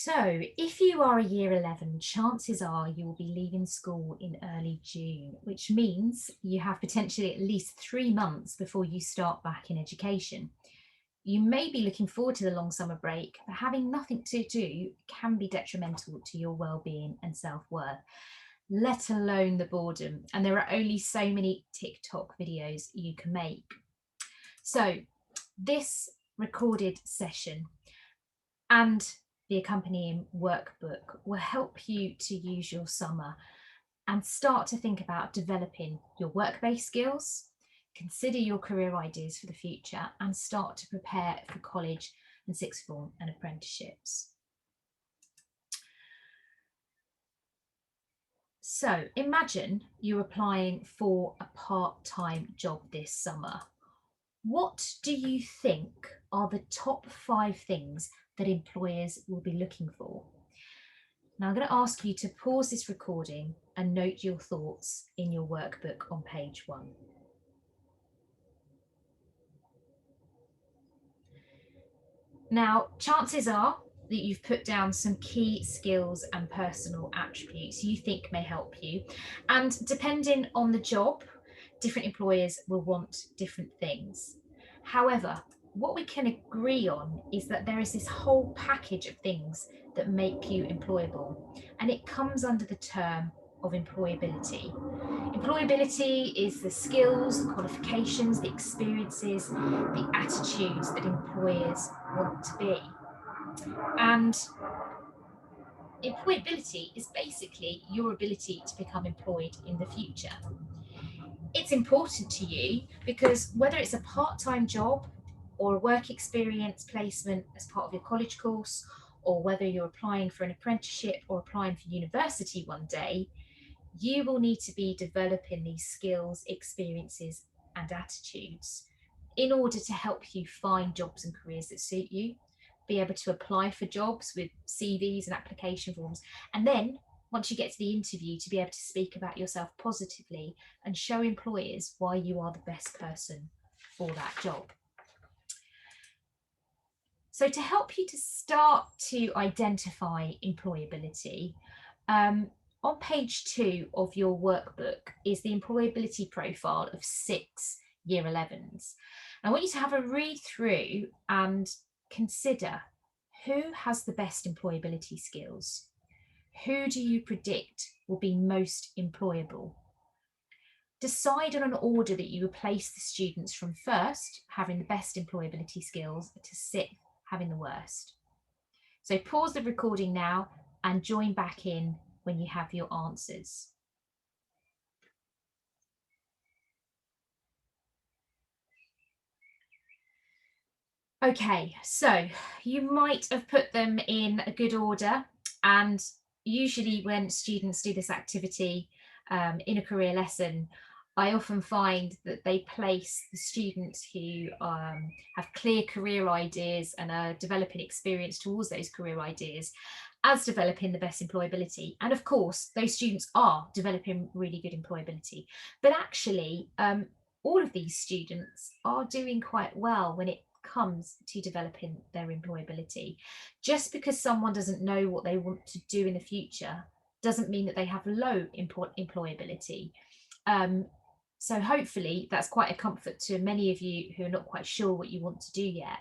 So, if you are a year 11, chances are you will be leaving school in early June, which means you have potentially at least 3 months before you start back in education. You may be looking forward to the long summer break, but having nothing to do can be detrimental to your well-being and self-worth, let alone the boredom. And there are only so many TikTok videos you can make. So, this recorded session and the accompanying workbook will help you to use your summer and start to think about developing your work-based skills, consider your career ideas for the future, and start to prepare for college and sixth form and apprenticeships. So imagine you're applying for a part-time job this summer. What do you think are the top 5 things that employers will be looking for? Now I'm going to ask you to pause this recording and note your thoughts in your workbook on page 1. Now, chances are that you've put down some key skills and personal attributes you think may help you. And depending on the job, different employers will want different things. However, what we can agree on is that there is this whole package of things that make you employable, and it comes under the term of employability. Employability is the skills, the qualifications, the experiences, the attitudes that employers want to be. And employability is basically your ability to become employed in the future. It's important to you because whether it's a part-time job or a work experience placement as part of your college course, or whether you're applying for an apprenticeship or applying for university one day, you will need to be developing these skills, experiences, and attitudes in order to help you find jobs and careers that suit you, be able to apply for jobs with CVs and application forms, and then once you get to the interview, to be able to speak about yourself positively and show employers why you are the best person for that job. So to help you to start to identify employability, on page 2 of your workbook is the employability profile of 6 year 11s. I want you to have a read through and consider who has the best employability skills. Who do you predict will be most employable? Decide on an order that you will place the students from first, having the best employability skills, to sixth, having the worst. So pause the recording now and join back in when you have your answers. Okay, so you might have put them in a good order, and usually when students do this activity in a career lesson, I often find that they place the students who have clear career ideas and are developing experience towards those career ideas as developing the best employability. And of course, those students are developing really good employability. But actually, all of these students are doing quite well when it comes to developing their employability. Just because someone doesn't know what they want to do in the future doesn't mean that they have low employability. So hopefully that's quite a comfort to many of you who are not quite sure what you want to do yet.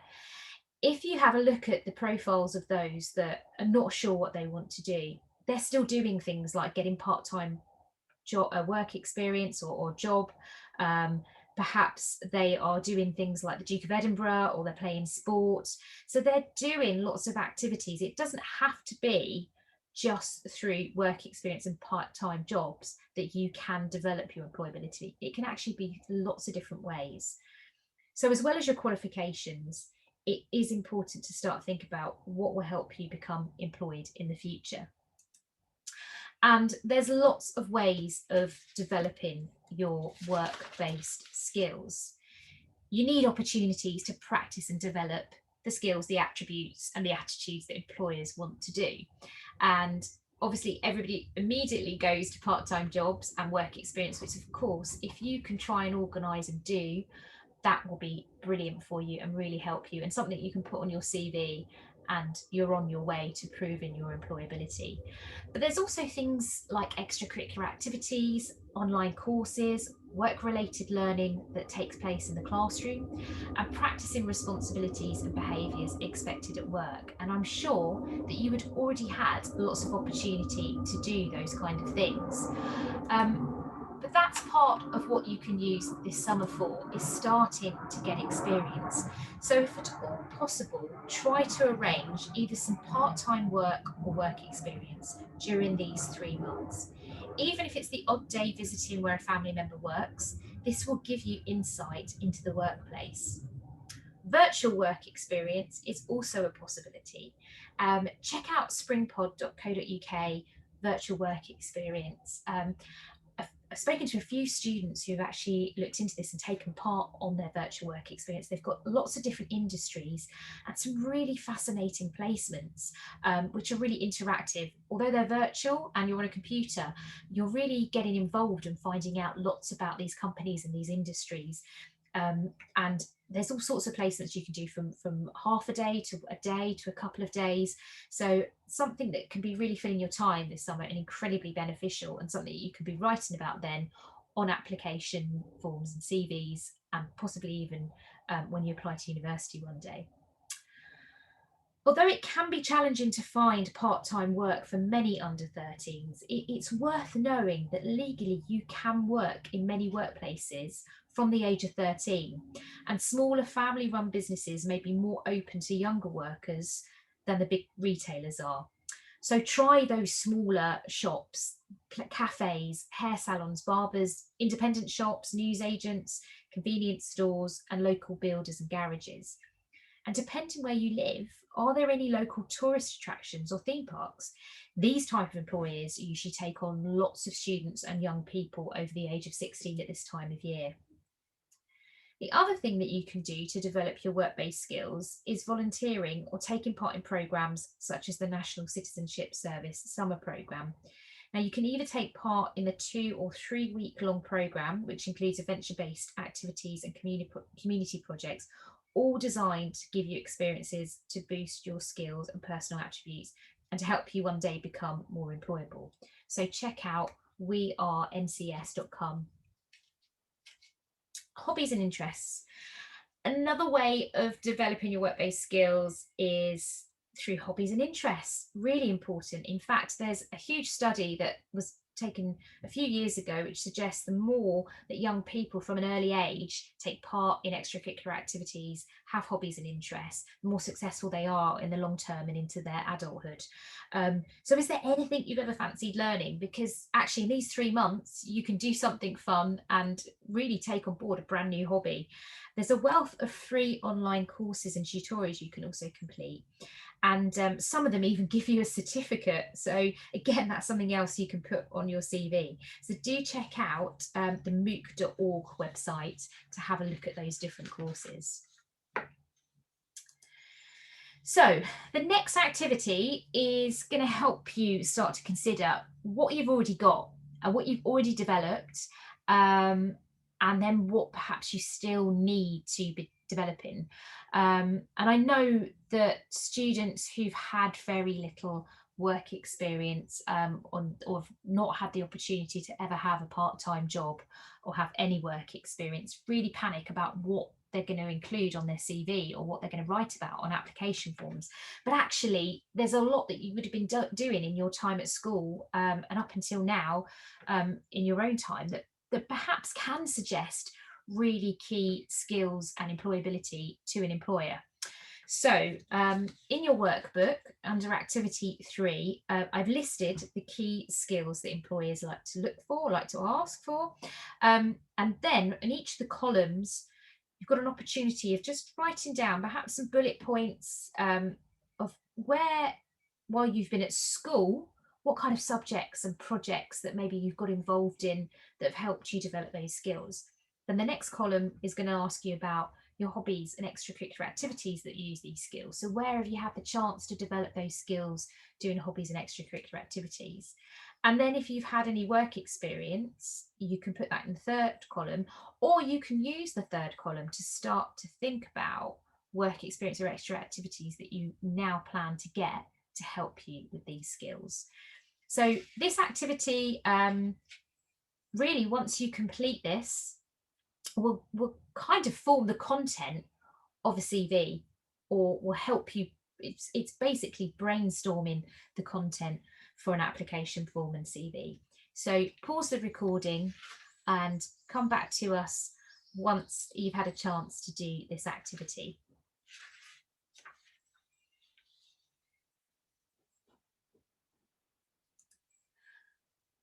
If you have a look at the profiles of those that are not sure what they want to do, they're still doing things like getting part-time work experience or job. Perhaps they are doing things like the Duke of Edinburgh, or they're playing sports. So they're doing lots of activities. It doesn't have to be just through work experience and part-time jobs that you can develop your employability. It can actually be lots of different ways. So as well as your qualifications, it is important to start thinking about what will help you become employed in the future. And there's lots of ways of developing your work-based skills. You need opportunities to practice and develop the skills, the attributes, and the attitudes that employers want to do. And obviously, everybody immediately goes to part-time jobs and work experience, which of course, if you can try and organise and do, that will be brilliant for you and really help you, and something you can put on your CV and you're on your way to proving your employability. But there's also things like extracurricular activities, online courses, work-related learning that takes place in the classroom, and practicing responsibilities and behaviours expected at work. And I'm sure that you would already had lots of opportunity to do those kind of things. But that's part of what you can use this summer for, is starting to get experience. So if at all possible, try to arrange either some part-time work or work experience during these 3 months. Even if it's the odd day visiting where a family member works, this will give you insight into the workplace. Virtual work experience is also a possibility. Check out springpod.co.uk virtual work experience. I've spoken to a few students who've actually looked into this and taken part on their virtual work experience. They've got lots of different industries and some really fascinating placements, which are really interactive. Although they're virtual and you're on a computer, you're really getting involved and finding out lots about these companies and these industries. And there's all sorts of placements you can do from half a day to a couple of days. So something that can be really filling your time this summer and incredibly beneficial, and something that you could be writing about then on application forms and CVs, and possibly even when you apply to university one day. Although it can be challenging to find part-time work for many under 13s, it's worth knowing that legally you can work in many workplaces from the age of 13, and smaller family-run businesses may be more open to younger workers than the big retailers are. So try those smaller shops, cafes, hair salons, barbers, independent shops, newsagents, convenience stores, and local builders and garages. And depending where you live, are there any local tourist attractions or theme parks? These type of employers usually take on lots of students and young people over the age of 16 at this time of year. The other thing that you can do to develop your work-based skills is volunteering or taking part in programmes such as the National Citizenship Service Summer Programme. Now, you can either take part in the 2 or 3 week long programme, which includes adventure-based activities and community projects, all designed to give you experiences to boost your skills and personal attributes and to help you one day become more employable. So check out wearencs.com. Hobbies and interests. Another way of developing your work-based skills is through hobbies and interests. Really important. In fact, there's a huge study that was taken a few years ago which suggests the more that young people from an early age take part in extracurricular activities, have hobbies and interests, the more successful they are in the long term and into their adulthood. So is there anything you've ever fancied learning? Because actually in these 3 months you can do something fun and really take on board a brand new hobby. There's a wealth of free online courses and tutorials you can also complete. And some of them even give you a certificate. So again, that's something else you can put on your CV. So do check out the mooc.org website to have a look at those different courses. So the next activity is going to help you start to consider what you've already got and what you've already developed, and then what perhaps you still need to be developing. And I know that students who've had very little work experience or have not had the opportunity to ever have a part-time job or have any work experience really panic about what they're going to include on their CV or what they're going to write about on application forms. But actually, there's a lot that you would have been doing in your time at school and up until now in your own time that perhaps can suggest really key skills and employability to an employer. So in your workbook under activity 3, I've listed the key skills that employers like to look for, like to ask for. And then in each of the columns, you've got an opportunity of just writing down perhaps some bullet points of where, while you've been at school, what kind of subjects and projects that maybe you've got involved in that have helped you develop those skills. Then the next column is going to ask you about your hobbies and extracurricular activities that use these skills. So where have you had the chance to develop those skills doing hobbies and extracurricular activities? And then if you've had any work experience, you can put that in the third column, or you can use the third column to start to think about work experience or extra activities that you now plan to get to help you with these skills. So this activity, really, once you complete this, will kind of form the content of a CV, or will help you. It's basically brainstorming the content for an application form and CV. So pause the recording and come back to us once you've had a chance to do this activity.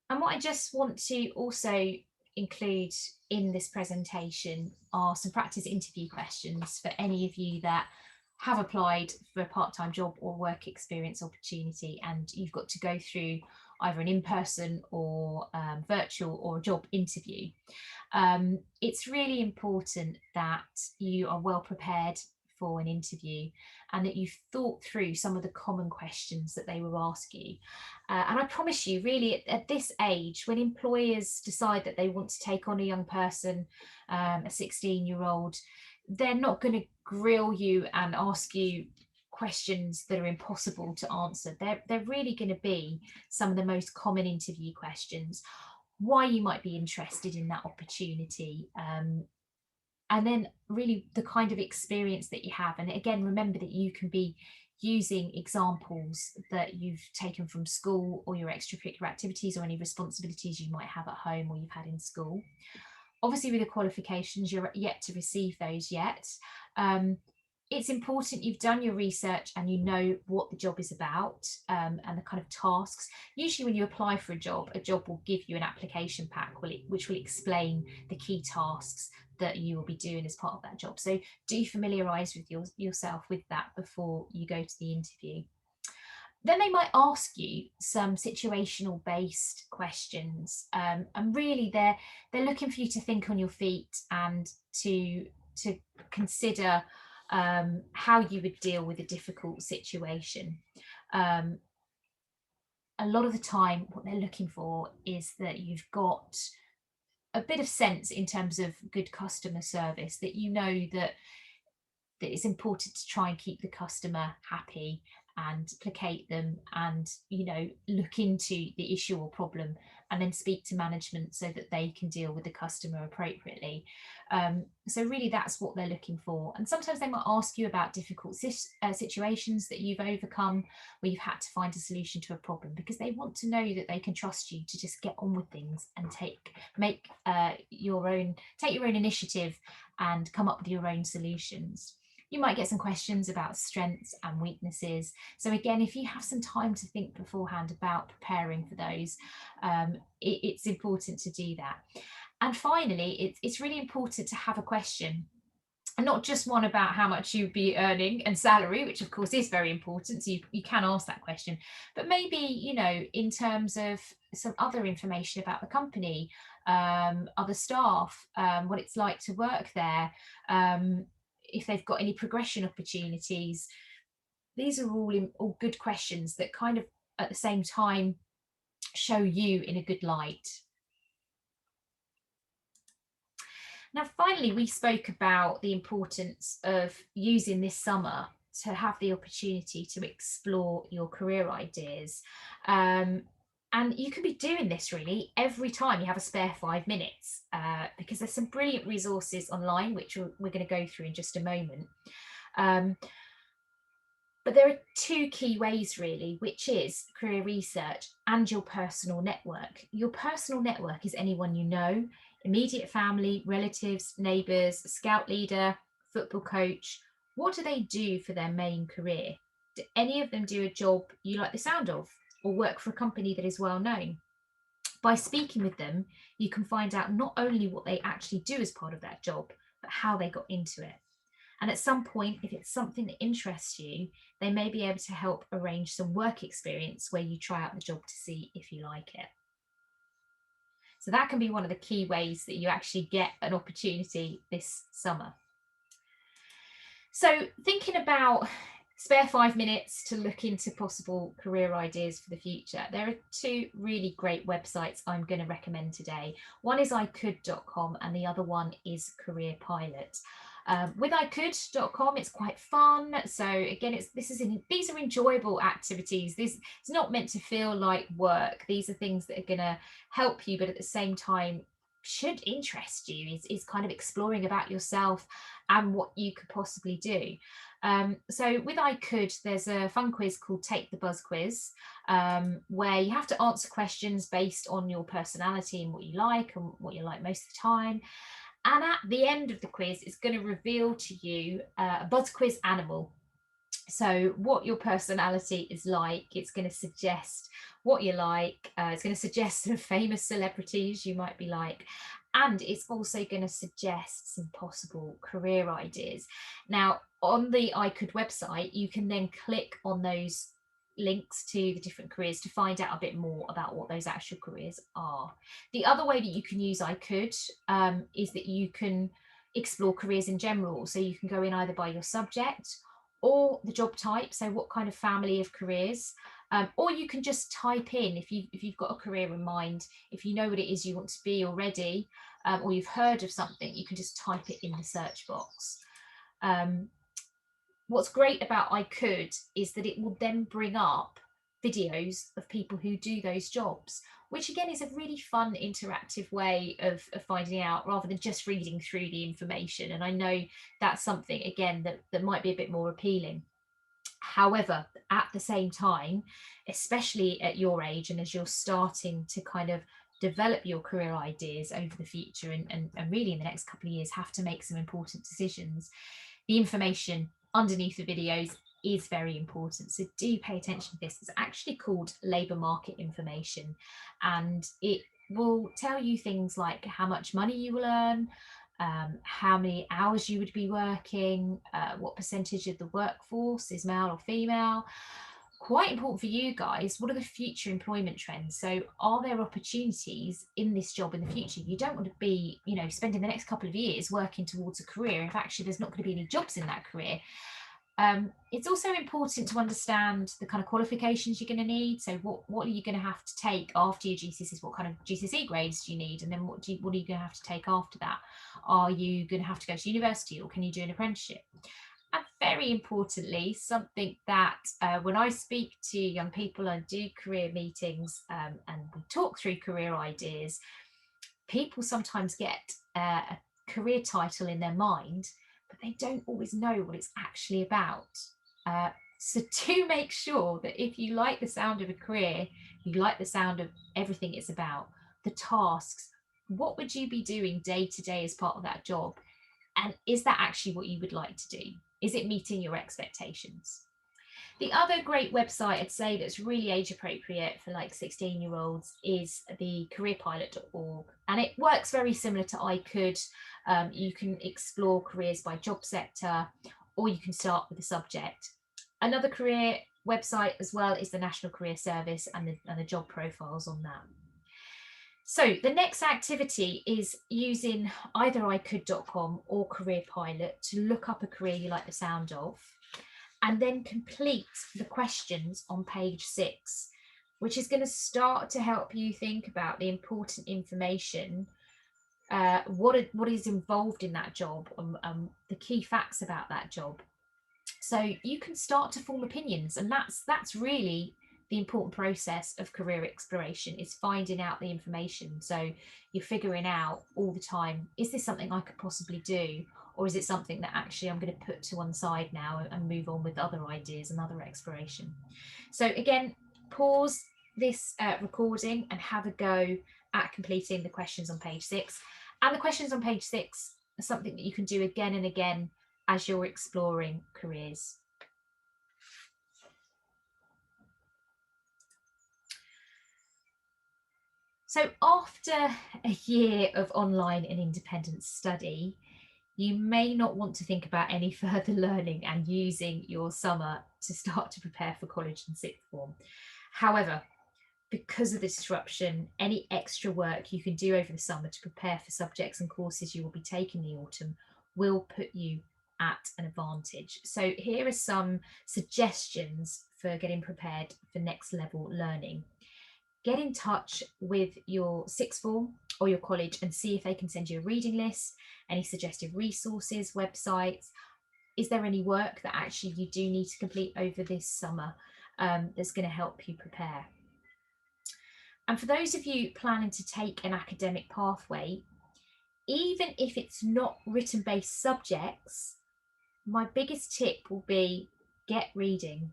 And what I just want to also include in this presentation are some practice interview questions for any of you that have applied for a part-time job or work experience opportunity, and you've got to go through either an in-person or virtual or a job interview. It's really important that you are well prepared for an interview and that you've thought through some of the common questions that they will ask you. And I promise you, really, at this age, when employers decide that they want to take on a young person, a 16-year-old, they're not going to grill you and ask you questions that are impossible to answer. They're really going to be some of the most common interview questions. Why you might be interested in that opportunity, and then really the kind of experience that you have. And again, remember that you can be using examples that you've taken from school or your extracurricular activities or any responsibilities you might have at home or you've had in school. Obviously, with the qualifications, you're yet to receive those yet. It's important you've done your research and you know what the job is about, and the kind of tasks. Usually when you apply for a job will give you an application pack which will explain the key tasks that you will be doing as part of that job. So do familiarise with yourself with that before you go to the interview. Then they might ask you some situational based questions, and really they're looking for you to think on your feet and to consider how you would deal with a difficult situation. A lot of the time what they're looking for is that you've got a bit of sense in terms of good customer service, that you know that it's important to try and keep the customer happy and placate them, and look into the issue or problem and then speak to management so that they can deal with the customer appropriately. So really that's what they're looking for. And sometimes they might ask you about difficult situations that you've overcome where you've had to find a solution to a problem, because they want to know that they can trust you to just get on with things and take your own initiative and come up with your own solutions. You might get some questions about strengths and weaknesses. So again, if you have some time to think beforehand about preparing for those, it's important to do that. And finally, it's really important to have a question, and not just one about how much you'd be earning and salary, which of course is very important, so you can ask that question, but maybe in terms of some other information about the company, other staff, what it's like to work there, if they've got any progression opportunities. These are all good questions that kind of at the same time show you in a good light. Now, finally, we spoke about the importance of using this summer to have the opportunity to explore your career ideas. And you can be doing this really every time you have a spare 5 minutes, because there's some brilliant resources online, which we're going to go through in just a moment. But there are two key ways really, which is career research and your personal network. Your personal network is anyone you know, immediate family, relatives, neighbours, scout leader, football coach. What do they do for their main career? Do any of them do a job you like the sound of, or work for a company that is well known? By speaking with them, you can find out not only what they actually do as part of that job, but how they got into it. And at some point, if it's something that interests you, they may be able to help arrange some work experience where you try out the job to see if you like it. So that can be one of the key ways that you actually get an opportunity this summer. So thinking about spare 5 minutes to look into possible career ideas for the future, there are two really great websites I'm going to recommend today. One is icould.com and the other one is Career Pilot. With icould.com, it's quite fun. So again, these are enjoyable activities. It's not meant to feel like work. These are things that are going to help you, but at the same time should interest you. Is kind of exploring about yourself and what you could possibly do. So with I Could, there's a fun quiz called Take the Buzz Quiz, where you have to answer questions based on your personality and what you like most of the time. And at the end of the quiz, it's going to reveal to you a buzz quiz animal. So what your personality is like, it's going to suggest what you like, it's going to suggest some famous celebrities you might be like, and it's also going to suggest some possible career ideas. Now, on the I Could website, you can then click on those links to the different careers to find out a bit more about what those actual careers are. The other way that you can use I Could is that you can explore careers in general. So you can go in either by your subject or the job type, so what kind of family of careers, or you can just type in, if you've got a career in mind, if you know what it is you want to be already, or you've heard of something, you can just type it in the search box. What's great about I Could is that it will then bring up videos of people who do those jobs, which again is a really fun interactive way of finding out rather than just reading through the information. And I know that's something, again, that might be a bit more appealing. However, at the same time, especially at your age and as you're starting to kind of develop your career ideas over the future and really in the next couple of years have to make some important decisions, the information underneath the videos is very important. So do pay attention to this. It's actually called labour market information, and it will tell you things like how much money you will earn, how many hours you would be working, what percentage of the workforce is male or female. Quite important for you guys, what are the future employment trends? So are there opportunities in this job in the future? You don't want to be, spending the next couple of years working towards a career if actually there's not going to be any jobs in that career. It's also important to understand the kind of qualifications you're going to need. So what are you going to have to take after your GCSEs? What kind of GCSE grades do you need? And then what are you going to have to take after that? Are you going to have to go to university, or can you do an apprenticeship? And very importantly, something that when I speak to young people and do career meetings and we talk through career ideas, people sometimes get a career title in their mind, but they don't always know what it's actually about. So do make sure that if you like the sound of a career, you like the sound of everything it's about, the tasks, what would you be doing day to day as part of that job? And is that actually what you would like to do? Is it meeting your expectations? The other great website I'd say that's really age appropriate for like 16-year-olds is the careerpilot.org. And it works very similar to I Could. You can explore careers by job sector, or you can start with a subject. Another career website as well is the National Career Service and the job profiles on that. So the next activity is using either icould.com or Career Pilot to look up a career you like the sound of, and then complete the questions on page 6, which is going to start to help you think about the important information, what is involved in that job, the key facts about that job. So you can start to form opinions, and that's really the important process of career exploration, is finding out the information. So you're figuring out all the time, is this something I could possibly do? Or is it something that actually I'm going to put to one side now and move on with other ideas and other exploration? So again, pause this recording and have a go at completing the questions on page 6. And the questions on page 6 are something that you can do again and again as you're exploring careers. So after a year of online and independent study, you may not want to think about any further learning and using your summer to start to prepare for college and sixth form. However, because of the disruption, any extra work you can do over the summer to prepare for subjects and courses you will be taking in the autumn will put you at an advantage. So here are some suggestions for getting prepared for next level learning. get in touch with your sixth form or your college and see if they can send you a reading list, any suggested resources, websites. Is there any work that actually you do need to complete over this summer that's going to help you prepare? And for those of you planning to take an academic pathway, even if it's not written-based subjects, my biggest tip will be get reading.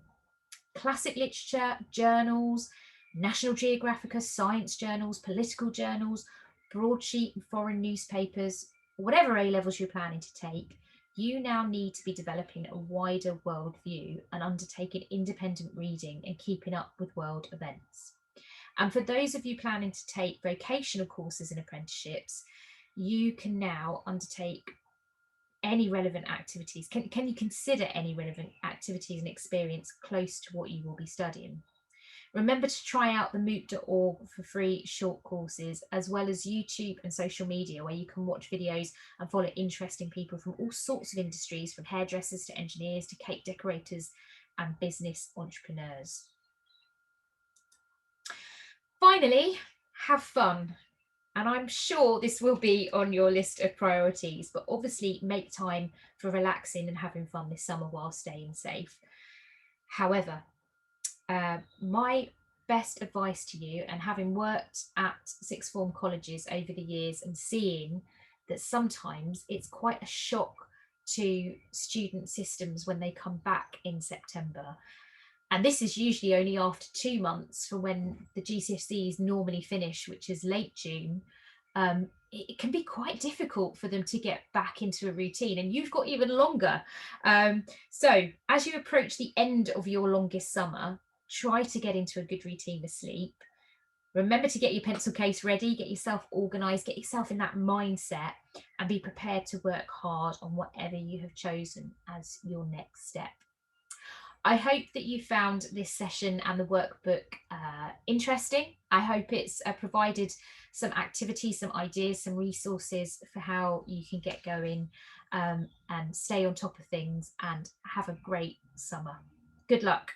Classic literature, journals, National Geographic, science journals, political journals, broadsheet and foreign newspapers, whatever A levels you're planning to take, you now need to be developing a wider worldview and undertaking independent reading and keeping up with world events. And for those of you planning to take vocational courses and apprenticeships, you can now undertake any relevant activities. Can you consider any relevant activities and experience close to what you will be studying? Remember to try out the mooc.org for free short courses, as well as YouTube and social media, where you can watch videos and follow interesting people from all sorts of industries, from hairdressers to engineers to cake decorators and business entrepreneurs. Finally, have fun. And I'm sure this will be on your list of priorities, but obviously make time for relaxing and having fun this summer while staying safe. However, my best advice to you, and having worked at sixth form colleges over the years and seeing that sometimes it's quite a shock to student systems when they come back in September. And this is usually only after 2 months from when the GCSEs normally finish, which is late June. It can be quite difficult for them to get back into a routine, and you've got even longer. So as you approach the end of your longest summer, try to get into a good routine of sleep. Remember to get your pencil case ready, get yourself organised, get yourself in that mindset, and be prepared to work hard on whatever you have chosen as your next step. I hope that you found this session and the workbook interesting. I hope it's provided some activities, some ideas, some resources for how you can get going and stay on top of things and have a great summer. Good luck.